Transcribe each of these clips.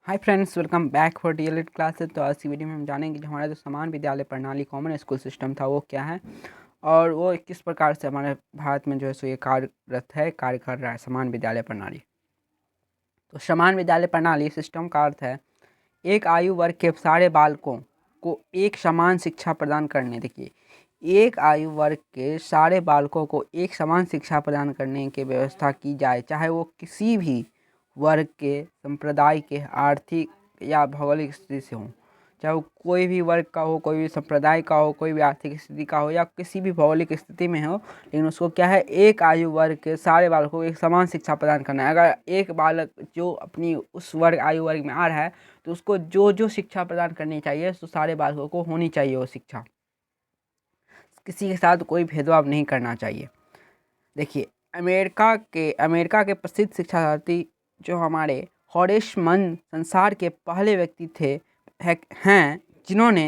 Hi friends, welcome back for DElEd classes. तो आज की वीडियो में हम जानेंगे जो हमारा जो समान विद्यालय प्रणाली कॉमन स्कूल सिस्टम था वो क्या है और वो किस प्रकार से हमारे भारत में जो है सो ये कार्यरत है, कार्य कर रहा है समान विद्यालय प्रणाली। तो समान विद्यालय प्रणाली सिस्टम का अर्थ है एक आयु वर्ग के सारे बालकों को एक समान शिक्षा प्रदान करने। देखिए, एक आयु वर्ग के सारे बालकों को एक समान शिक्षा प्रदान करने की व्यवस्था की जाए, चाहे वो किसी भी वर्ग के, संप्रदाय के, आर्थिक या भौगोलिक स्थिति से हो। चाहे वो कोई भी वर्ग का हो, कोई भी संप्रदाय का हो, कोई भी आर्थिक स्थिति का हो या किसी भी भौगोलिक स्थिति में हो, लेकिन उसको क्या है, एक आयु वर्ग के सारे बालकों को एक समान शिक्षा प्रदान करना है। अगर एक बालक जो अपनी उस आयु वर्ग में आ रहा है तो उसको जो जो शिक्षा प्रदान करनी चाहिए तो सारे बालकों को होनी चाहिए वो शिक्षा। किसी के साथ कोई भेदभाव नहीं करना चाहिए। देखिए, अमेरिका के प्रसिद्ध शिक्षार्थी जो हमारे हॉरेस मन संसार के पहले व्यक्ति हैं जिन्होंने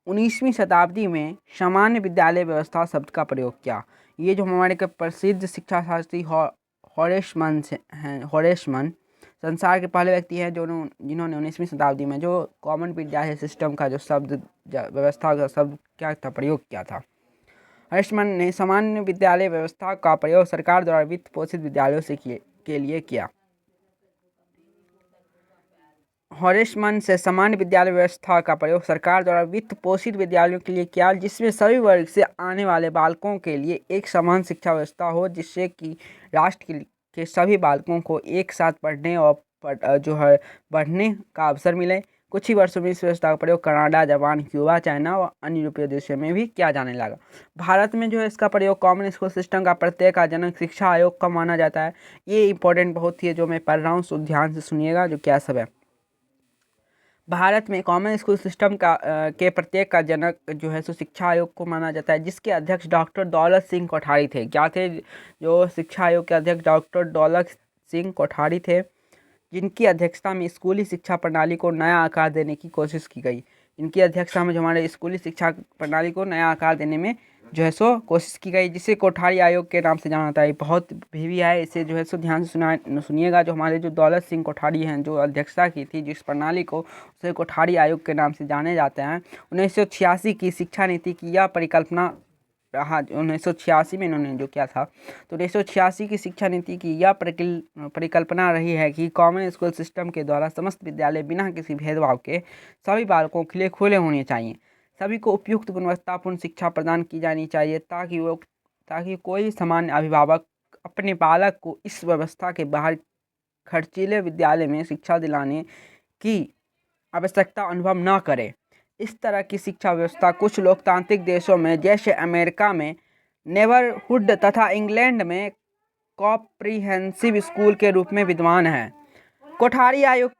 19वीं शताब्दी में सामान्य विद्यालय व्यवस्था शब्द का प्रयोग किया। ये जो हमारे के प्रसिद्ध शिक्षाशास्त्री हॉरेस मन संसार के पहले व्यक्ति हैं जिन्होंने 19वीं शताब्दी में जो कॉमन विद्यालय सिस्टम का जो शब्द व्यवस्था का शब्द क्या था प्रयोग किया था। हर्षमन ने सामान्य विद्यालय व्यवस्था का प्रयोग सरकार द्वारा वित्त पोषित विद्यालयों के लिए किया। हॉरेसमन से सामान्य विद्यालय व्यवस्था का प्रयोग सरकार द्वारा वित्त पोषित विद्यालयों के लिए किया, जिसमें सभी वर्ग से आने वाले बालकों के लिए एक समान शिक्षा व्यवस्था हो, जिससे कि राष्ट्र के सभी बालकों को एक साथ पढ़ने और बढ़ने का अवसर मिले। कुछ ही वर्षों में इस व्यवस्था का प्रयोग कनाडा, जापान, क्यूबा, चाइना और अन्य यूरोपीय देशों में भी किया जाने लगा। भारत में जो है इसका प्रयोग कॉमन स्कूल सिस्टम का प्रत्यय का जनक शिक्षा आयोग का माना जाता है। ये इंपॉर्टेंट बहुत ही है जो मैं पढ़ रहा हूँ, सो ध्यान से सुनिएगा जो क्या सब है। भारत में कॉमन स्कूल सिस्टम के प्रत्येक का जनक जो है सो शिक्षा आयोग को माना जाता है, जिसके अध्यक्ष डॉक्टर दौलत सिंह कोठारी थे। क्या थे? जो शिक्षा आयोग के अध्यक्ष डॉक्टर दौलत सिंह कोठारी थे, जिनकी अध्यक्षता में स्कूली शिक्षा प्रणाली को नया आकार देने की कोशिश की गई। इनकी अध्यक्षता में जो हमारे स्कूली शिक्षा प्रणाली को नया आकार देने में जो है सो कोशिश की गई, जिसे कोठारी आयोग के नाम से जाना जाता है। बहुत भी है, इसे जो है सो ध्यान से सुनिएगा। जो हमारे जो दौलत सिंह कोठारी हैं, जो अध्यक्षता की थी जिस प्रणाली को, उसे कोठारी आयोग के नाम से जाने जाते हैं। 1986 की शिक्षा नीति की यह परिकल्पना 1986 में इन्होंने जो किया था, तो 1986 की शिक्षा नीति की यह परिकल्पना रही है कि कॉमन स्कूल सिस्टम के द्वारा समस्त विद्यालय बिना किसी भेदभाव के सभी बालकों के लिए खुले होने चाहिए। सभी को उपयुक्त गुणवत्तापूर्ण शिक्षा प्रदान की जानी चाहिए ताकि कोई सामान्य अभिभावक अपने बालक को इस व्यवस्था के बाहर खर्चीले विद्यालय में शिक्षा दिलाने की आवश्यकता अनुभव न करे। इस तरह की शिक्षा व्यवस्था कुछ लोकतांत्रिक देशों में जैसे अमेरिका में नेबरहुड तथा इंग्लैंड में कॉम्प्रिहेंसिव स्कूल के रूप में विद्यमान है। कोठारी आयोग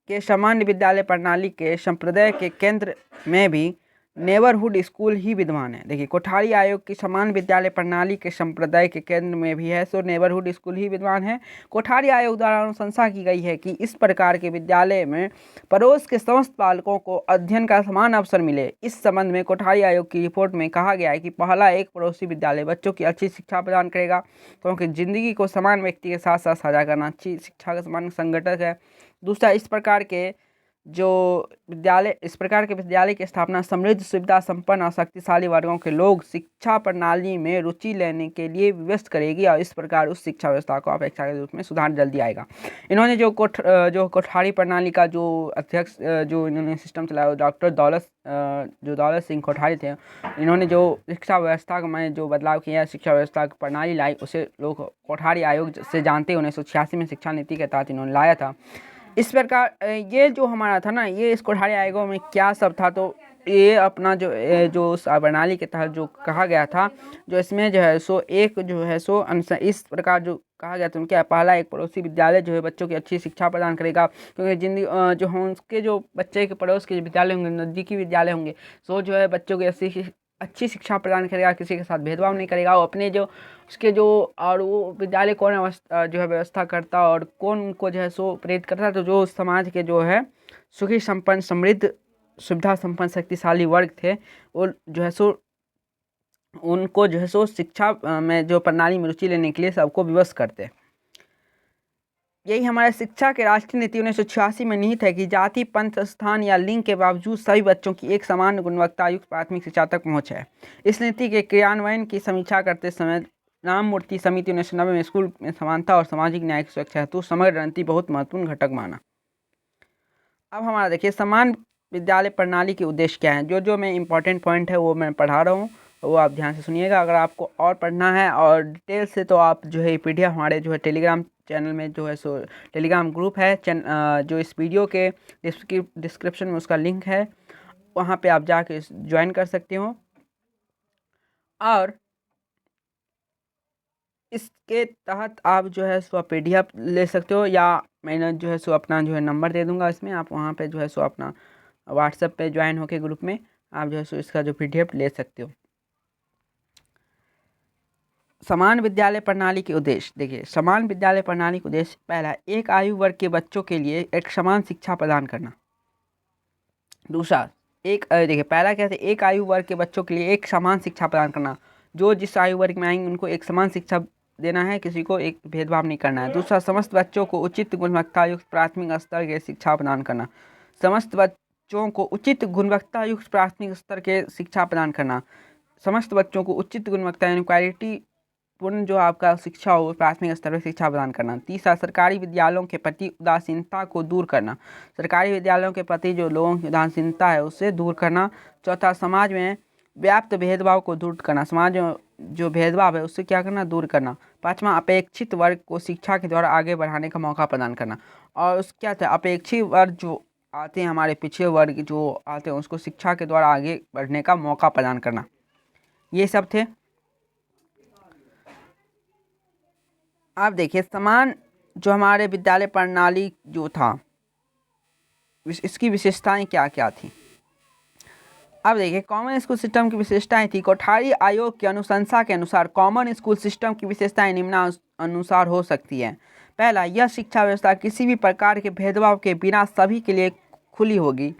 के सामान्य विद्यालय प्रणाली के संप्रदाय के केंद्र में भी नेबरहुड स्कूल ही विद्यमान है। देखिए, कोठारी आयोग की समान विद्यालय प्रणाली के संप्रदाय के केंद्र में भी है सो नेबरहुड स्कूल ही विद्यमान है। कोठारी आयोग द्वारा अनुशंसा की गई है कि इस प्रकार के विद्यालय में पड़ोस के समस्त बालकों को अध्ययन का समान अवसर मिले। इस संबंध में कोठारी आयोग की रिपोर्ट में कहा गया है कि पहला, एक पड़ोसी विद्यालय बच्चों की अच्छी शिक्षा प्रदान करेगा, क्योंकि जिंदगी को समान व्यक्ति के साथ साथ साझा करना अच्छी शिक्षा का समान संगठक है। दूसरा, इस प्रकार के विद्यालय की स्थापना समृद्ध, सुविधा संपन्न और शक्तिशाली वर्गों के लोग शिक्षा प्रणाली में रुचि लेने के लिए विवश करेगी और इस प्रकार उस शिक्षा व्यवस्था को अपेक्षा के रूप में सुधार जल्दी आएगा। इन्होंने जो कोठारी प्रणाली का जो अध्यक्ष जो इन्होंने सिस्टम चलाया, डॉक्टर दौलत सिंह कोठारी थे। इन्होंने जो शिक्षा व्यवस्था में जो बदलाव किया, शिक्षा व्यवस्था की प्रणाली लाई, उसे लोग कोठारी आयोग से जानते हैं। 1986 में शिक्षा नीति के तहत इन्होंने लाया था। इस प्रकार ये जो हमारा था ना, ये इस कोठारी आयोगों में क्या सब था, तो ये अपना जो उस प्रणाली के तहत जो कहा गया था, जो इसमें जो है सो एक जो है सो इस प्रकार जो कहा गया था क्या, पहला, एक पड़ोसी विद्यालय जो है बच्चों की अच्छी शिक्षा प्रदान करेगा, क्योंकि जिंदगी जो हम उसके जो बच्चे के पड़ोस के विद्यालय होंगे, नज़दीकी विद्यालय होंगे, सो जो है बच्चों की अच्छी शिक्षा प्रदान करेगा, किसी के साथ भेदभाव नहीं करेगा। वो अपने जो उसके जो और वो विद्यालय कौन जो है व्यवस्था करता और कौन उनको जो है सो प्रेरित करता, तो जो समाज के जो है सुखी संपन्न समृद्ध सुविधा संपन्न शक्तिशाली वर्ग थे, वो जो है सो उनको जो है सो शिक्षा में जो प्रणाली में रुचि लेने के लिए सबको विवश करते। यही हमारे शिक्षा के राष्ट्रीय नीति 1986 में निहित है कि जाति, पंथ, स्थान या लिंग के बावजूद सभी बच्चों की एक समान गुणवत्ता युक्त प्राथमिक शिक्षा तक पहुंच है। इस नीति के क्रियान्वयन की समीक्षा करते समय राममूर्ति समिति 1990 में स्कूल में समानता और सामाजिक न्याय की सुरक्षा हेतु समग्र रणनीति बहुत महत्वपूर्ण घटक माना। अब हमारा देखिए समान विद्यालय प्रणाली के उद्देश्य क्या हैं। जो मैं इंपॉर्टेंट पॉइंट है वो मैं पढ़ा रहा हूँ, वो आप ध्यान से सुनिएगा। अगर आपको और पढ़ना है और डिटेल से तो आप जो है PDF हमारे जो है टेलीग्राम चैनल में जो है सो टेलीग्राम ग्रुप है जो इस वीडियो के डिस्क्रिप्शन में उसका लिंक है, वहाँ पे आप जाके ज्वाइन कर सकते हो और इसके तहत आप जो है सो PDF ले सकते हो, या मैंने जो है सो अपना जो है नंबर दे दूंगा इसमें, आप वहाँ पे जो है सो अपना व्हाट्सएप पे ज्वाइन होके ग्रुप में आप जो है सो इसका जो PDF ले सकते हो। समान विद्यालय प्रणाली के उद्देश्य देखिए, समान विद्यालय प्रणाली के उद्देश्य पहला, एक आयु वर्ग के बच्चों के लिए एक समान शिक्षा प्रदान करना। दूसरा, देखिए पहला क्या था, एक आयु वर्ग के बच्चों के लिए एक समान शिक्षा प्रदान करना। जो जिस आयु वर्ग में आएंगे उनको एक समान शिक्षा देना है, किसी को एक भेदभाव नहीं करना है। दूसरा, समस्त बच्चों को उचित गुणवत्ता युक्त प्राथमिक स्तर के शिक्षा प्रदान करना। समस्त बच्चों को उचित गुणवत्ता युक्त प्राथमिक स्तर के शिक्षा प्रदान करना। समस्त बच्चों को उचित गुणवत्ता यानी क्वालिटी पूर्ण जो आपका शिक्षा हो प्राथमिक स्तर पर शिक्षा प्रदान करना। तीसरा, सरकारी विद्यालयों के प्रति उदासीनता को दूर करना। सरकारी विद्यालयों के प्रति जो लोगों की उदासीनता है उससे दूर करना। चौथा, समाज में व्याप्त भेदभाव को दूर करना। समाज में जो भेदभाव है उससे क्या करना, दूर करना। पाँचवा, अपेक्षित वर्ग को शिक्षा के द्वारा आगे बढ़ाने का मौका प्रदान करना। और उस क्या था, अपेक्षित वर्ग जो आते हैं, हमारे पिछड़े वर्ग जो आते हैं, उसको शिक्षा के द्वारा आगे बढ़ने का मौका प्रदान करना। ये सब थे। अब देखिए समान जो हमारे विद्यालय प्रणाली जो था इसकी विशेषताएं क्या क्या थी। अब देखिए कॉमन स्कूल सिस्टम की विशेषताएं थी। कोठारी आयोग की अनुशंसा के अनुसार कॉमन स्कूल सिस्टम की विशेषताएं निम्नानुसार हो सकती हैं। पहला, यह शिक्षा व्यवस्था किसी भी प्रकार के भेदभाव के बिना सभी के लिए खुली होगी।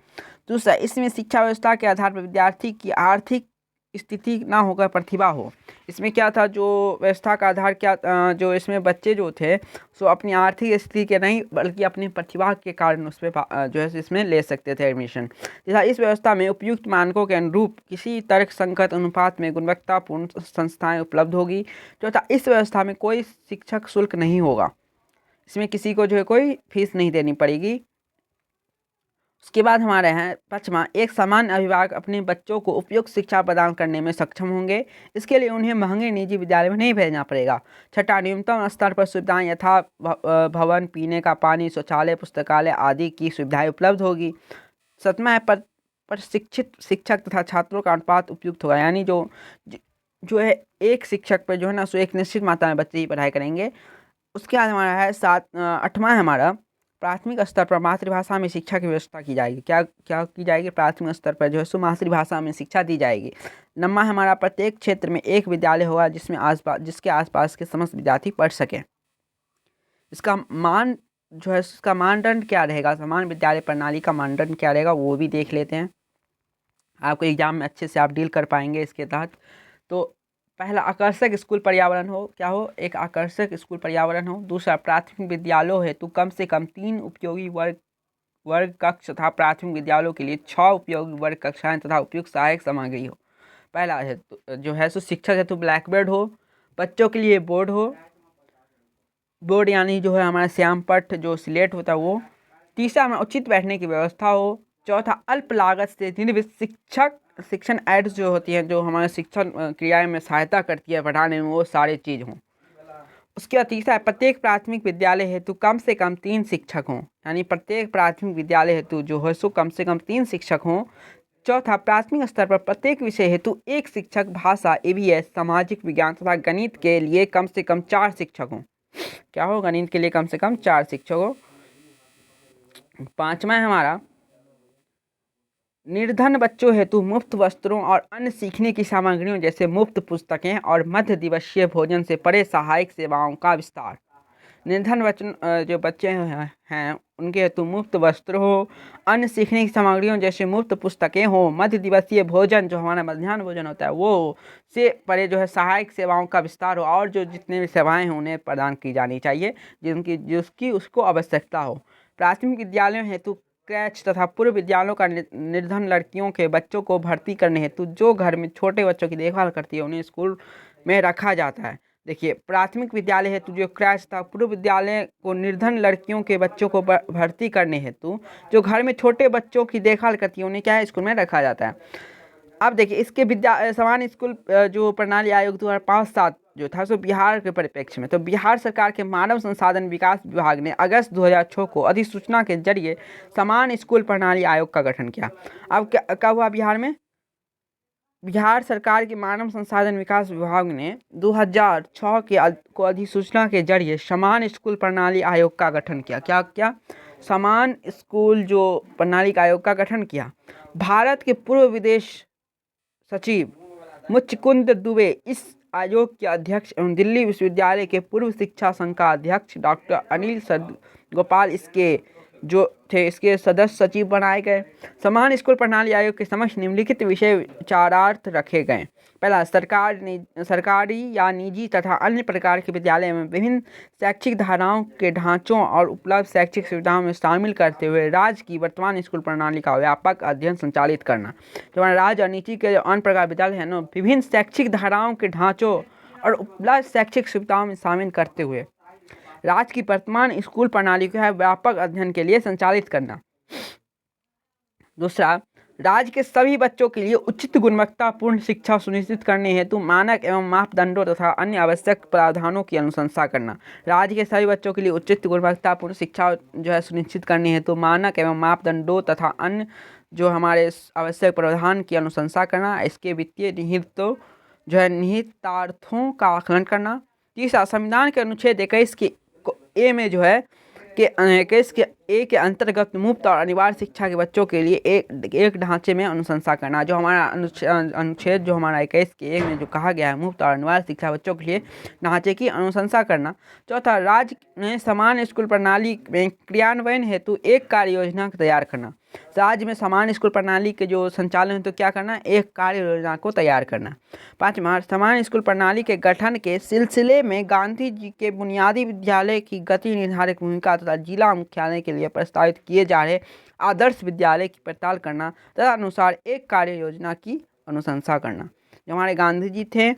दूसरा, इसमें शिक्षा व्यवस्था के आधार पर विद्यार्थी की आर्थिक स्थिति ना होकर प्रतिभा हो। इसमें क्या था, जो व्यवस्था का आधार क्या, जो इसमें बच्चे जो थे सो अपनी आर्थिक स्थिति के नहीं बल्कि अपनी प्रतिभा के कारण उस पर जो है इसमें ले सकते थे एडमिशन। जैसा इस व्यवस्था में उपयुक्त मानकों के अनुरूप किसी तर्कसंगत अनुपात में गुणवत्तापूर्ण संस्थाएं उपलब्ध होगी। चौथा, इस व्यवस्था में कोई शिक्षक शुल्क नहीं होगा। इसमें किसी को जो है कोई फीस नहीं देनी पड़ेगी। उसके बाद हमारे हैं पाँचवां, एक समान अभिभावक अपने बच्चों को उपयुक्त शिक्षा प्रदान करने में सक्षम होंगे। इसके लिए उन्हें महंगे निजी विद्यालय में नहीं भेजना पड़ेगा। छठा, न्यूनतम स्तर पर सुविधाएं यथा भवन, पीने का पानी, शौचालय, पुस्तकालय आदि की सुविधाएं उपलब्ध होगी। सातवां है प्रशिक्षित शिक्षक तथा छात्रों का अनुपात उपयुक्त होगा, यानी जो है एक शिक्षक पर जो है ना सो एक निश्चित मात्रा में बच्चे ही पढ़ाई करेंगे। उसके बाद हमारा है आठवां है हमारा, प्राथमिक स्तर पर मातृभाषा में शिक्षा की व्यवस्था की जाएगी। क्या क्या की जाएगी, प्राथमिक स्तर पर जो है सो मातृभाषा में शिक्षा दी जाएगी। नौवां है हमारा, प्रत्येक क्षेत्र में एक विद्यालय होगा जिसके आसपास के समस्त विद्यार्थी पढ़ सकें। इसका मान जो है इसका मानदंड क्या रहेगा, समान विद्यालय प्रणाली का मानदंड क्या रहेगा वो भी देख लेते हैं। आपको एग्जाम में अच्छे से आप डील कर पाएंगे इसके तहत। तो पहला, आकर्षक स्कूल पर्यावरण हो, क्या हो, एक आकर्षक स्कूल पर्यावरण हो। दूसरा, प्राथमिक विद्यालयों हेतु कम से कम 3 उपयोगी वर्ग कक्ष तथा प्राथमिक विद्यालयों के लिए 6 उपयोगी वर्ग कक्षाएं तथा उपयुक्त सहायक सामग्री हो। पहला है जो है सो शिक्षक हेतु ब्लैकबोर्ड हो, बच्चों के लिए बोर्ड हो, बोर्ड यानी जो है हमारा श्याम पट्ट जो स्लेट होता है वो। तीसरा, में उचित बैठने की व्यवस्था हो। चौथा, अल्प लागत से निर्मित शिक्षण एड्स जो होती हैं, जो हमारे शिक्षण क्रियाएं में सहायता करती है पढ़ाने में, वो सारी चीज़ हों। उसके बाद तीसरा है, प्रत्येक प्राथमिक विद्यालय हेतु कम से कम 3 शिक्षक हों, यानी प्रत्येक प्राथमिक विद्यालय हेतु जो है सो कम से कम 3 शिक्षक हों। चौथा, प्राथमिक स्तर पर प्रत्येक विषय हेतु एक शिक्षक, भाषा, EVS, सामाजिक विज्ञान तथा गणित के लिए कम से कम 4 शिक्षक हों। क्या हो, गणित के लिए कम से कम 4 शिक्षक हो। पाँचवा है हमारा, निर्धन बच्चों हेतु मुफ्त वस्त्रों और अन्य सीखने की सामग्रियों जैसे मुफ्त पुस्तकें और मध्य दिवसीय भोजन से परे सहायक सेवाओं का विस्तार। निर्धन जो बच्चे हैं उनके हेतु मुफ्त वस्त्र हो, अन्य सीखने की सामग्रियों जैसे मुफ्त पुस्तकें हो, मध्य दिवसीय भोजन जो हमारा मध्याह्न भोजन होता है वो हो, से परे जो है सहायक सेवाओं का विस्तार हो और जो जितने भी सेवाएं हैं उन्हें प्रदान की जानी चाहिए जिसकी उसको आवश्यकता हो। प्राथमिक विद्यालयों हेतु क्रैच तथा पूर्व विद्यालयों का निर्धन लड़कियों के बच्चों को भर्ती करने हेतु जो घर में छोटे बच्चों की देखभाल करती है उन्हें स्कूल में रखा जाता है। देखिए, प्राथमिक विद्यालय हेतु जो क्रैच था, पूर्व विद्यालय को निर्धन लड़कियों के बच्चों को भर्ती करने हेतु जो घर में छोटे बच्चों की देखभाल करती है उन्हें क्या है स्कूल में रखा जाता है। अब देखिए, इसके समान स्कूल जो प्रणाली आयोग 2005-7 जो था सो बिहार के परिप्रेक्ष्य में, तो बिहार सरकार के मानव संसाधन विकास विभाग ने अगस्त 2006 को अधिसूचना के जरिए समान स्कूल प्रणाली आयोग का गठन किया। अब क्या हुआ बिहार में? बिहार सरकार के मानव संसाधन विकास विभाग ने 2006 को अधिसूचना के जरिए समान स्कूल प्रणाली आयोग का गठन किया। क्या क्या? समान स्कूल जो प्रणाली आयोग का गठन किया। भारत के पूर्व विदेश सचिव मुचकुंद दुबे इस आयोग के अध्यक्ष एवं दिल्ली विश्वविद्यालय के पूर्व शिक्षा संघ का अध्यक्ष डॉक्टर अनिल सदगोपाल इसके सदस्य सचिव बनाए गए। समान स्कूल प्रणाली आयोग के समक्ष निम्नलिखित विषय विचारार्थ रखे गए। पहला, सरकारी या निजी तथा अन्य प्रकार के विद्यालय में विभिन्न शैक्षिक धाराओं के ढांचों और उपलब्ध शैक्षिक सुविधाओं में शामिल करते हुए राज्य की वर्तमान स्कूल प्रणाली का व्यापक अध्ययन संचालित करना। जो हमारे राज्य और निजी के जो अन्य प्रकार विद्यालय हैं ना, विभिन्न शैक्षिक धाराओं के ढांचों और उपलब्ध शैक्षिक सुविधाओं में शामिल करते हुए राज्य की वर्तमान स्कूल प्रणाली को व्यापक अध्ययन के लिए संचालित करना। दूसरा, राज्य के सभी बच्चों के लिए उचित गुणवत्तापूर्ण शिक्षा सुनिश्चित करने हेतु मानक एवं मापदंडों तथा अन्य आवश्यक प्रावधानों की अनुशंसा करना। राज्य के सभी बच्चों के लिए उचित गुणवत्तापूर्ण शिक्षा जो है सुनिश्चित करने हेतु मानक एवं मापदंडों तथा अन्य जो हमारे आवश्यक प्रावधान की अनुशंसा करना। इसके वित्तीय निहितार्थों का आकलन करना। तीसरा, संविधान के अनुच्छेद 21 के ए में जो है कि 21 के ए के अंतर्गत मुफ्त और अनिवार्य शिक्षा के बच्चों के लिए एक ढांचे में अनुशंसा करना। जो हमारा अनुच्छेद जो हमारा 21 के ए में जो कहा गया है मुफ्त और अनिवार्य शिक्षा बच्चों के लिए ढांचे की अनुशंसा करना। चौथा, राज्य ने समान स्कूल प्रणाली में क्रियान्वयन हेतु एक कार्य योजना तैयार करना। राज्य में समान स्कूल प्रणाली के जो संचालन तो क्या करना, एक कार्य योजना को तैयार करना। पाँचवा, समान स्कूल प्रणाली के गठन के सिलसिले में गांधी जी के बुनियादी विद्यालय की गति निर्धारक भूमिका तथा जिला मुख्यालय के लिए प्रस्तावित किए जा रहे आदर्श विद्यालय की पड़ताल करना तथा अनुसार एक कार्य योजना की अनुशंसा करना। जो हमारे गांधी जी थे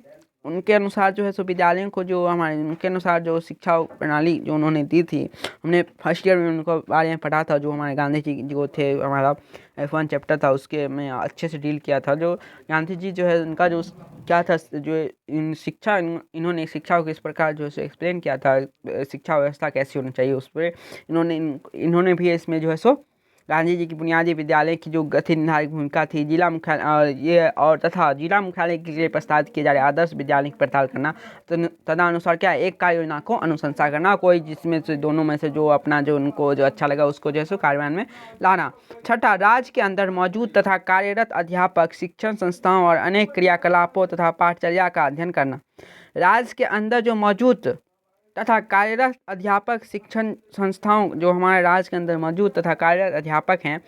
उनके अनुसार जो है सो विद्यालयों को जो हमारे उनके अनुसार जो शिक्षा प्रणाली जो उन्होंने दी थी, हमने फर्स्ट ईयर में उनको बारे में पढ़ा था। जो हमारे गांधी जी जो थे, हमारा F1 चैप्टर था उसके में अच्छे से डील किया था। जो गांधी जी जो है उनका जो क्या था, जो इन्होंने शिक्षा को इस प्रकार जो है एक्सप्लेन किया था, शिक्षा व्यवस्था कैसी होनी चाहिए उस पर इन्होंने भी इसमें जो है सो गांधी जी की बुनियादी विद्यालय की जो गति निर्धारक भूमिका थी, जिला मुख्यालय तथा जिला मुख्यालय के लिए प्रस्तावित किए जा रहे आदर्श विद्यालय की पड़ताल करना, तदनुसार क्या एक कार्य योजना को अनुशंसा करना। कोई जिसमें से दोनों में से जो अपना जो उनको जो अच्छा लगा उसको जो है सो कार्यान्वयन में लाना। छठा, राज्य के अंदर मौजूद तथा कार्यरत अध्यापक, शिक्षण संस्थाओं और अनेक क्रियाकलापों तथा पाठचर्या का अध्ययन करना। राज्य के अंदर जो मौजूद तथा कार्यरत अध्यापक, शिक्षण संस्थाओं जो हमारे राज्य के अंदर मौजूद तथा कार्यरत अध्यापक हैं,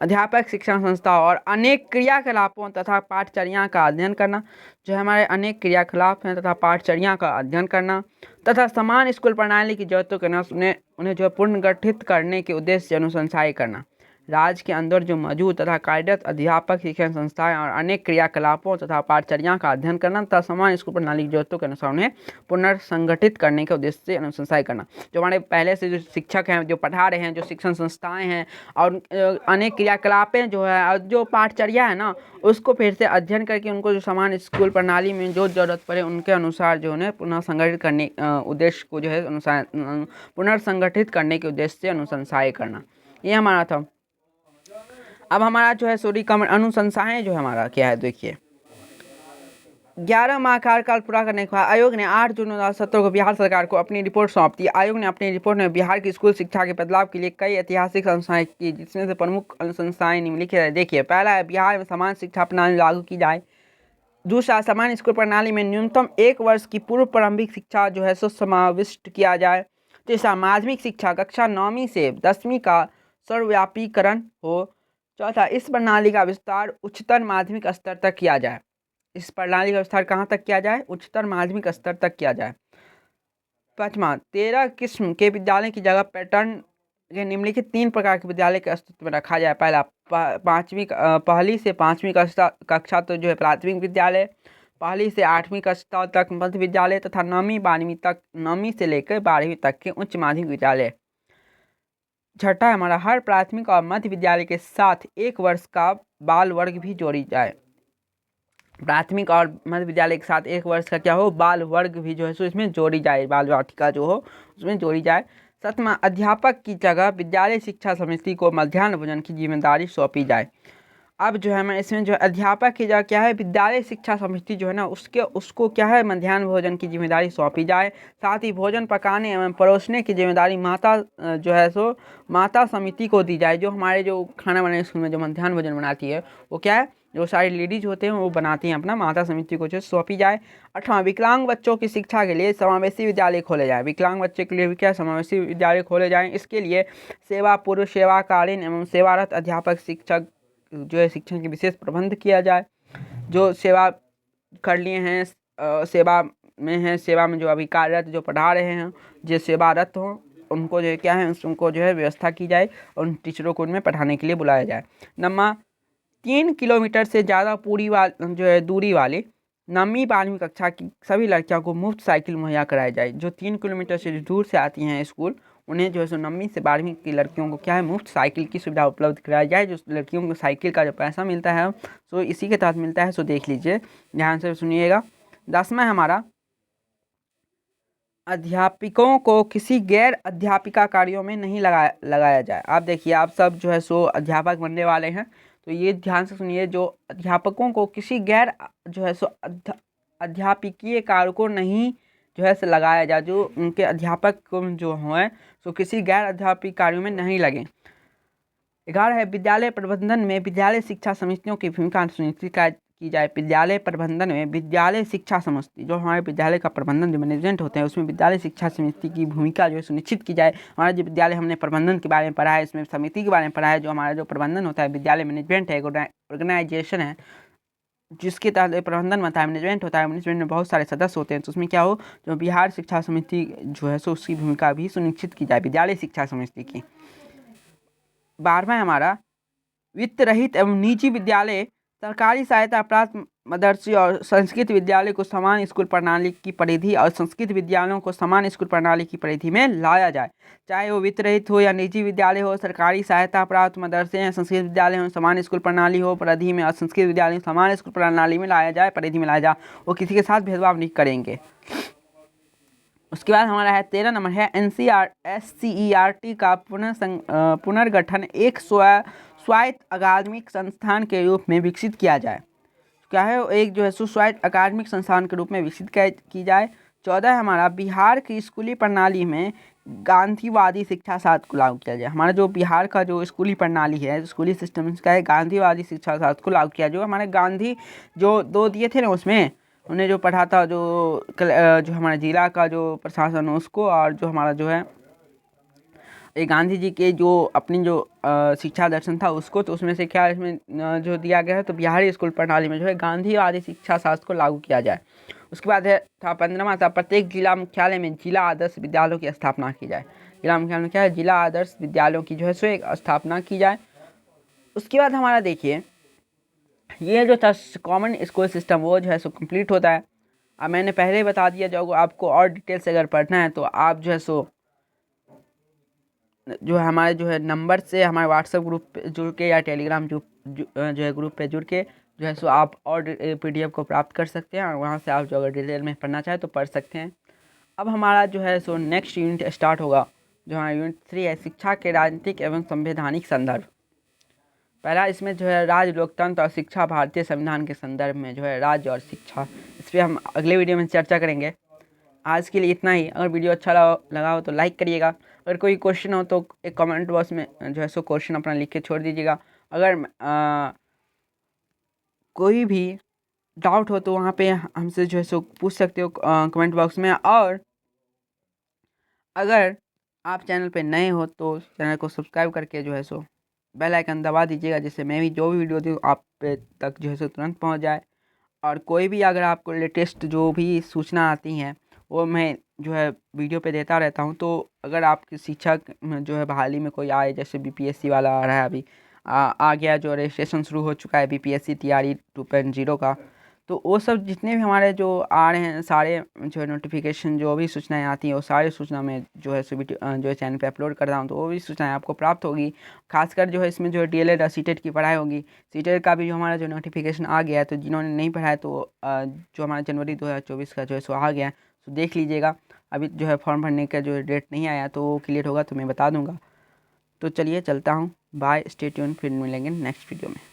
अध्यापक, शिक्षण संस्थाओं और अनेक क्रियाकलापों तथा पाठचर्या का अध्ययन करना। जो हमारे अनेक क्रियाकलाप हैं तथा पाठचर्या का अध्ययन करना तथा समान स्कूल प्रणाली की जरूरतों के अनुसार उन्हें जो पुनर्गठित करने के उद्देश्य से अनुशंसाएं करना। राज्य के अंदर जो मौजूद तथा कार्यरत अध्यापक, शिक्षण संस्थाएं और अनेक क्रियाकलापों तथा पाठचर्या का अध्ययन करना तथा समान स्कूल प्रणाली की जरूरतों के अनुसार उन्हें पुनर्संगठित करने के उद्देश्य से अनुशंसाएं करना। जो हमारे पहले से जो शिक्षक हैं, जो पढ़ा रहे हैं, जो शिक्षण संस्थाएं हैं और अनेक क्रियाकलापें जो है और जो पाठचर्या है ना, उसको फिर से अध्ययन करके उनको जो समान स्कूल प्रणाली में जो जरूरत पड़े उनके अनुसार जो है पुनर्संगठित करने उद्देश्य को जो है पुनर्संगठित करने के उद्देश्य से अनुशंसाएं करना। ये हमारा था। अब हमारा जो है अनुशंसाएं जो हमारा क्या है, देखिए 11 माह कार्यकाल पूरा करने के बाद आयोग ने 8 जून 2017 को बिहार सरकार को अपनी रिपोर्ट सौंप दी। आयोग ने अपनी रिपोर्ट में बिहार की स्कूल शिक्षा के बदलाव के लिए कई ऐतिहासिक अनुशंसाएं की, जिसमें से प्रमुख अनुशंसाएं निम्नलिखित है। देखिए, पहला है बिहार में समान शिक्षा प्रणाली लागू की जाए। दूसरा, समान स्कूल प्रणाली में न्यूनतम 1 वर्ष की पूर्व प्रारंभिक शिक्षा जो है सो समाविष्ट किया जाए। तीसरा, माध्यमिक शिक्षा कक्षा 9वीं से 10वीं का सर्वव्यापीकरण हो। चौथा, इस प्रणाली का विस्तार उच्चतर माध्यमिक स्तर तक किया जाए। इस प्रणाली का विस्तार कहाँ तक किया जाए? उच्चतर माध्यमिक स्तर तक किया जाए। पांचवा, 13 किस्म के विद्यालय की जगह पैटर्न के निम्नलिखित 3 प्रकार के विद्यालय के अस्तित्व में रखा जाए। पहला, पहली से 5वीं कक्षा तो जो है प्राथमिक विद्यालय, पहली से 8वीं कक्षा तक मध्य विद्यालय तथा 9वीं से लेकर 12वीं तक के उच्च माध्यमिक विद्यालय। छठा, हमारा हर प्राथमिक और मध्य विद्यालय के साथ 1 वर्ष का बाल वर्ग भी जोड़ी जाए। प्राथमिक और मध्य विद्यालय के साथ 1 वर्ष का क्या हो? बाल वर्ग भी जो है सो इसमें जोड़ी जाए, बाल वाटिका जो हो उसमें जोड़ी जाए। सातवां, अध्यापक की जगह विद्यालय शिक्षा समिति को मध्याह्न भोजन की जिम्मेदारी सौंपी जाए। अब जो है मैं इसमें जो अध्यापक की जगह क्या है, विद्यालय शिक्षा समिति जो है ना उसको क्या है, मध्याह्न भोजन की जिम्मेदारी सौंपी जाए। साथ ही भोजन पकाने एवं परोसने की जिम्मेदारी जो है सो माता समिति को दी जाए। जो हमारे जो खाना बनाने स्कूल में जो मध्याह्न भोजन बनाती है वो क्या है, जो सारी लेडीज होते हैं वो बनाती हैं, अपना माता समिति को जो सौंपी जाए। 8वां, विकलांग बच्चों की शिक्षा के लिए समावेशी विद्यालय खोले जाए। विकलांग बच्चे के लिए भी क्या समावेशी विद्यालय खोले जाएं। इसके लिए सेवा पूर्व, सेवाकालीन एवं सेवारत अध्यापक शिक्षक जो है शिक्षण की विशेष प्रबंध किया जाए। जो सेवा कर लिए हैं, सेवा में जो अभी कार्यरत जो पढ़ा रहे हैं, जो सेवारत हों उनको जो है क्या है, उनको जो है व्यवस्था की जाए और उन टीचरों को उनमें पढ़ाने के लिए बुलाया जाए। 9वां, 3 किलोमीटर से ज़्यादा दूरी वाली 9वीं 12वीं कक्षा की सभी लड़कियों को मुफ्त साइकिल मुहैया कराई जाए। जो 3 किलोमीटर से दूर से आती हैं स्कूल, उन्हें जो है सो 9वीं से 12वीं की लड़कियों को क्या है, मुफ्त साइकिल की सुविधा उपलब्ध कराई जाए। जो लड़कियों को साइकिल का जो पैसा मिलता है सो इसी के तहत मिलता है, सो देख लीजिए, ध्यान से सुनिएगा। 10वां हमारा, अध्यापकों को किसी गैर अध्यापिका कार्यों में नहीं लगाया जाए। आप देखिए, आप सब जो है सो अध्यापक बनने वाले हैं, तो ये ध्यान से सुनिए, जो अध्यापकों को किसी गैर जो है सो अध्यापकीय कार्य को नहीं जो है सो लगाया जाए। जो उनके अध्यापक जो हैं सो किसी गैर अध्यापकीय कार्यों में नहीं लगे। 11 है, विद्यालय प्रबंधन में विद्यालय शिक्षा समितियों की भूमिका सुनिश्चित की जाए। विद्यालय प्रबंधन में विद्यालय शिक्षा समिति, जो हमारे विद्यालय का प्रबंधन जो मैनेजमेंट होते हैं, उसमें विद्यालय शिक्षा समिति की भूमिका जो है सुनिश्चित की जाए। हमारा जो विद्यालय, हमने प्रबंधन के बारे में पढ़ा है, इसमें समिति के बारे में पढ़ा है। जो हमारा जो प्रबंधन होता है, विद्यालय मैनेजमेंट है, ऑर्गेनाइजेशन है, जिसके तहत प्रबंधन होता है, मैनेजमेंट होता है। मैनेजमेंट में बहुत सारे सदस्य होते हैं, तो उसमें क्या हो, जो बिहार शिक्षा समिति जो है सो उसकी भूमिका भी सुनिश्चित की जाए, विद्यालय शिक्षा समिति की। 12वां हमारा, वित्त रहित एवं निजी विद्यालय, सरकारी सहायता प्राप्त मदरसे और संस्कृत विद्यालय को समान स्कूल प्रणाली की परिधि और संस्कृत विद्यालयों को समान स्कूल प्रणाली की परिधि में लाया जाए। चाहे वो वित्त रहित हो या निजी विद्यालय हो, सरकारी सहायता प्राप्त मदरसे या संस्कृत विद्यालय हो, समान स्कूल प्रणाली हो परिधि में, और संस्कृत विद्यालय समान स्कूल प्रणाली में लाया जाए, परिधि में लाया जाए। वो किसी के साथ भेदभाव नहीं करेंगे। उसके बाद हमारा है 13 नंबर है, SCERT का पुनर्गठन एक स्वायत्त अकादमिक संस्थान के रूप में विकसित किया जाए। क्या है, एक जो है स्वायत्त अकादमिक संस्थान के रूप में विकसित की जाए। 14 हमारा, बिहार की स्कूली प्रणाली में गांधीवादी शिक्षा शास्त्र को लागू किया जाए। हमारा जो बिहार का जो स्कूली प्रणाली है, स्कूली सिस्टम का है, गांधीवादी शिक्षा शास्त्र को लागू किया। जो हमारे गांधी जो 2 दिए थे ना, उसमें उन्हें जो पढ़ा था, जो हमारे जिला का जो प्रशासन उसको, और जो हमारा जो है ये गांधी जी के जो अपनी जो शिक्षा दर्शन था उसको, तो उसमें से क्या इसमें जो दिया गया है, तो बिहारी स्कूल प्रणाली में जो है गांधीवादी शिक्षा शास्त्र को लागू किया जाए। उसके बाद है 15वां था, प्रत्येक जिला मुख्यालय में जिला आदर्श विद्यालयों की स्थापना की जाए। जिला मुख्यालय में क्या है, जिला आदर्श विद्यालयों की जो है सो एक स्थापना की जाए। उसके बाद हमारा देखिए, ये जो था कॉमन स्कूल सिस्टम वो जो है सो कंप्लीट होता है। अब मैंने पहले ही बता दिया, जो आपको और डिटेल से अगर पढ़ना है तो आप जो है सो जो हमारे जो है नंबर से हमारे व्हाट्सएप ग्रुप पे जुड़ के या टेलीग्राम जो है ग्रुप पे जुड़ के जो है सो आप और PDF को प्राप्त कर सकते हैं, और वहाँ से आप जो अगर डिटेल में पढ़ना चाहें तो पढ़ सकते हैं। अब हमारा जो है सो नेक्स्ट यूनिट स्टार्ट होगा, जो हमारा यूनिट 3 है, शिक्षा के राजनीतिक एवं संवैधानिक संदर्भ। पहला इसमें जो है राज्य, लोकतंत्र और शिक्षा, भारतीय संविधान के संदर्भ में जो है राज्य और शिक्षा, इस पर हम अगले वीडियो में चर्चा करेंगे। आज के लिए इतना ही। अगर वीडियो अच्छा लगा हो तो लाइक करिएगा। अगर कोई क्वेश्चन हो तो एक कमेंट बॉक्स में जो है सो क्वेश्चन अपना लिख के छोड़ दीजिएगा। अगर कोई भी डाउट हो तो वहाँ पे हमसे जो है सो पूछ सकते हो कमेंट बॉक्स में। और अगर आप चैनल पे नए हो तो चैनल को सब्सक्राइब करके जो है सो बेल आइकन दबा दीजिएगा, जिससे मैं भी जो भी वीडियो दूँ आप पे तक जो है सो तुरंत पहुंच जाए। और कोई भी अगर आपको लेटेस्ट जो भी सूचना आती हैं वो मैं जो है वीडियो पे देता रहता हूँ। तो अगर आपकी शिक्षक में जो है बहाली में कोई आए, जैसे बीपीएससी वाला आ रहा है अभी आ गया, जो रजिस्ट्रेशन शुरू हो चुका है बीपीएससी टीआरई 2.0 का, तो वो सब जितने भी हमारे जो आ रहे हैं सारे जो है नोटिफिकेशन, जो भी सूचनाएं आती हैं वो सारी सूचना मैं जो है जो है चैनल पे अपलोड कर रहा हूँ, तो वो भी सूचनाएं आपको प्राप्त होगी। खासकर जो है इसमें जो है डीएलएड और सीटेट की पढ़ाई होगी। सीटेट का भी जो हमारा जो नोटिफिकेशन आ गया है, तो जिन्होंने नहीं पढ़ा है तो जो हमारा जनवरी 2024 का जो है सो आ गया है, तो देख लीजिएगा। अभी जो है फॉर्म भरने का जो डेट नहीं आया, तो वो क्लियर होगा तो मैं बता दूंगा। तो चलिए चलता हूँ, बाय, स्टे ट्यून, फिर मिलेंगे नेक्स्ट वीडियो में।